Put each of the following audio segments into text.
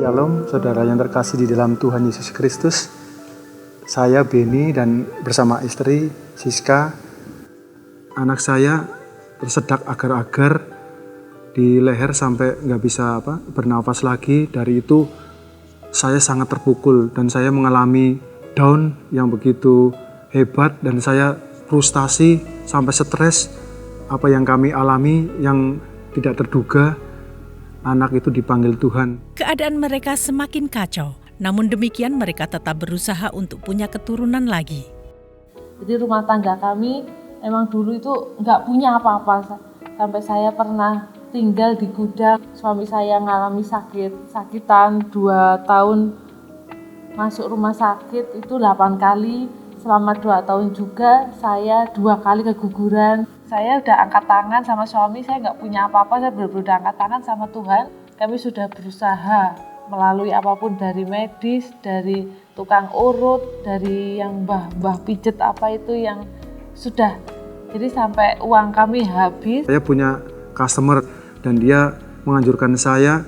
Shalom, saudara yang terkasih di dalam Tuhan Yesus Kristus. Saya Beni dan bersama istri Siska, anak saya tersedak agar-agar di leher sampai nggak bisa bernafas lagi. Dari itu saya sangat terpukul dan saya mengalami down yang begitu hebat dan saya frustasi sampai stres. Apa yang kami alami yang tidak terduga, anak itu dipanggil Tuhan. Keadaan mereka semakin kacau, namun demikian mereka tetap berusaha untuk punya keturunan lagi. Jadi rumah tangga kami emang dulu itu nggak punya apa-apa. Sampai saya pernah tinggal di gudang, suami saya ngalami sakitan 2 tahun, masuk rumah sakit itu 8 kali. Selama 2 tahun juga saya 2 kali keguguran. Saya udah angkat tangan sama suami, saya nggak punya apa-apa, saya benar-benar angkat tangan sama Tuhan. Kami sudah berusaha melalui apapun, dari medis, dari tukang urut, dari yang mbah pijet apa itu yang sudah. Jadi sampai uang kami habis. Saya punya customer dan dia menganjurkan saya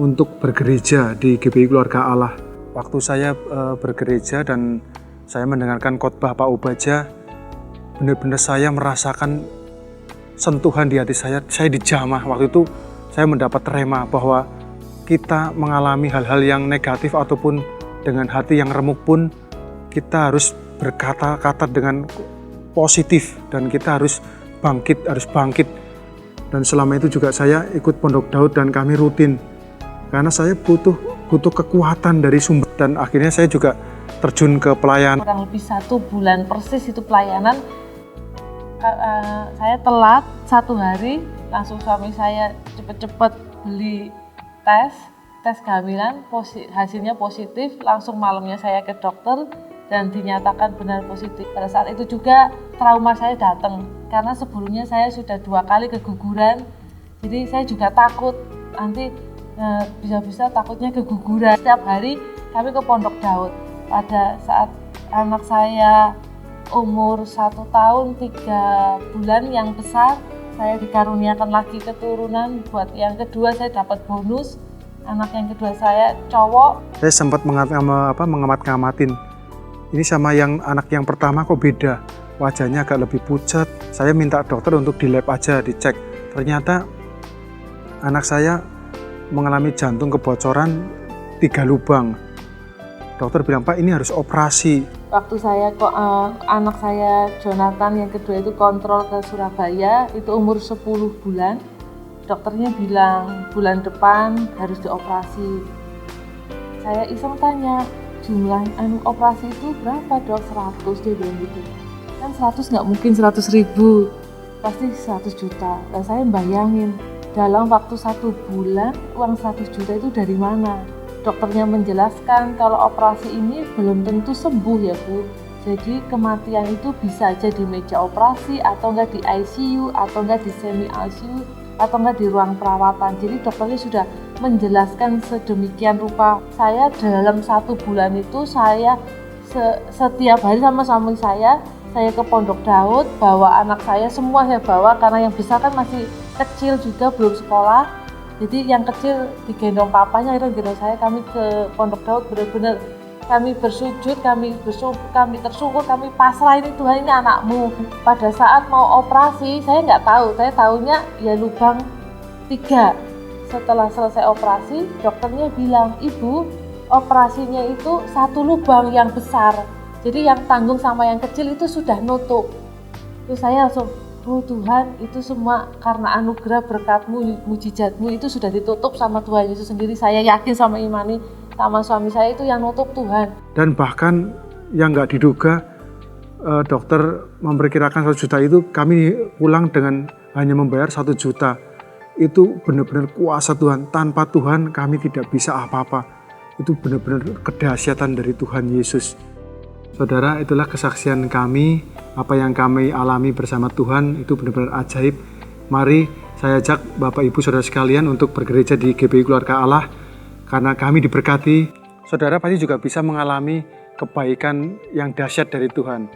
untuk bergereja di GBI Keluarga Allah. Waktu saya bergereja dan saya mendengarkan khotbah Pak Ubaja, benar-benar saya merasakan sentuhan di hati saya dijamah. Waktu itu saya mendapat rema bahwa kita mengalami hal-hal yang negatif ataupun dengan hati yang remuk pun kita harus berkata-kata dengan positif dan kita harus bangkit. Dan selama itu juga saya ikut Pondok Daud dan kami rutin karena saya butuh kekuatan dari sumber, dan akhirnya saya juga terjun ke pelayanan. Kurang lebih 1 bulan persis itu pelayanan. Saya telat 1 hari, langsung suami saya cepet-cepet beli tes kehamilan, hasilnya positif, langsung malamnya saya ke dokter dan dinyatakan benar positif. Pada saat itu juga trauma saya datang, karena sebelumnya saya sudah 2 kali keguguran, jadi saya juga takut nanti bisa-bisa takutnya keguguran. Setiap hari kami ke Pondok Daud. Pada saat anak saya umur 1 tahun 3 bulan yang besar, saya dikaruniakan lagi keturunan. Buat yang kedua saya dapat bonus, anak yang kedua saya cowok. Saya sempat mengamat-ngamatin, ini sama yang anak yang pertama kok beda, wajahnya agak lebih pucat. Saya minta dokter untuk di lab aja, dicek. Ternyata anak saya mengalami jantung kebocoran 3 lubang. Dokter bilang, Pak, ini harus operasi. Waktu saya anak saya Jonathan yang kedua itu kontrol ke Surabaya, itu umur 10 bulan. Dokternya bilang bulan depan harus dioperasi. Saya iseng tanya, jumlah operasi itu berapa, Dok? 100, dia bilang gitu. Kan 100 nggak mungkin 100.000, pasti 100 juta. Dan saya bayangin, dalam waktu 1 bulan uang 100 juta itu dari mana? Dokternya menjelaskan kalau operasi ini belum tentu sembuh ya Bu. Jadi kematian itu bisa aja di meja operasi, atau enggak di ICU, atau enggak di semi ICU, atau enggak di ruang perawatan. Jadi dokternya sudah menjelaskan sedemikian rupa. Saya dalam 1 bulan itu saya setiap hari sama suami saya ke Pondok Daud, bawa anak saya, semua saya bawa karena yang besar kan masih kecil juga, belum sekolah. Jadi yang kecil digendong papanya, akhirnya gendong saya. Kami ke Pondok Daud, benar-benar kami bersujud, kami tersyukur, kami pasrah, ini Tuhan, ini anakmu. Pada saat mau operasi, saya nggak tahu, saya tahunya ya lubang 3. Setelah selesai operasi, dokternya bilang, Ibu, operasinya itu 1 lubang yang besar. Jadi yang tanggung sama yang kecil itu sudah nutup. Terus saya langsung, oh Tuhan, itu semua karena anugerah berkat-Mu, mujizat-Mu itu sudah ditutup sama Tuhan Yesus sendiri. Saya yakin sama imani sama suami saya itu yang nutup Tuhan. Dan bahkan yang nggak diduga, dokter memperkirakan 1 juta itu, kami pulang dengan hanya membayar 1 juta. Itu benar-benar kuasa Tuhan. Tanpa Tuhan kami tidak bisa apa-apa. Itu benar-benar kedahsyatan dari Tuhan Yesus. Saudara, itulah kesaksian kami. Apa yang kami alami bersama Tuhan itu benar-benar ajaib. Mari saya ajak Bapak Ibu Saudara sekalian untuk bergereja di GBI Keluarga Allah, karena kami diberkati. Saudara pasti juga bisa mengalami kebaikan yang dahsyat dari Tuhan.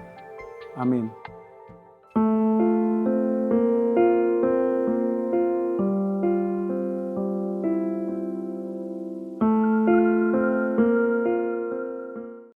Amin.